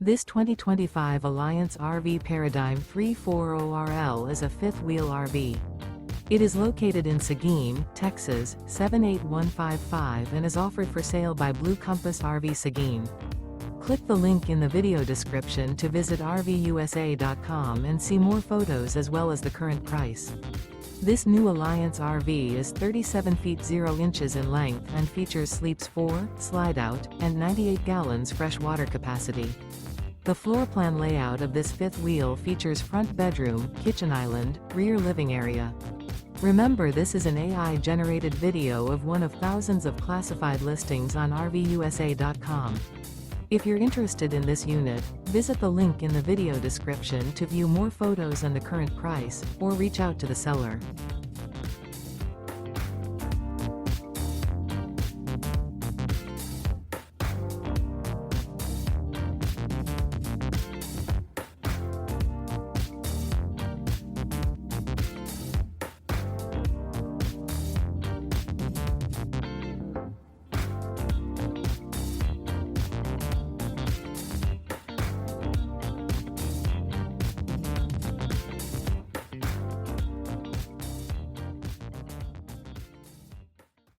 This 2025 Alliance RV Paradigm 340RL is a fifth-wheel RV. It is located in Seguin, Texas, 78155 and is offered for sale by Blue Compass RV Seguin. Click the link in the video description to visit RVUSA.com and see more photos as well as the current price. This new Alliance RV is 37 feet 0 inches in length and features sleeps 4, slide-out, and 98 gallons fresh water capacity. The floor plan layout of this fifth wheel features front bedroom, kitchen island, rear living area. Remember, this is an AI-generated video of one of thousands of classified listings on RVUSA.com. If you're interested in this unit, visit the link in the video description to view more photos and the current price, or reach out to the seller.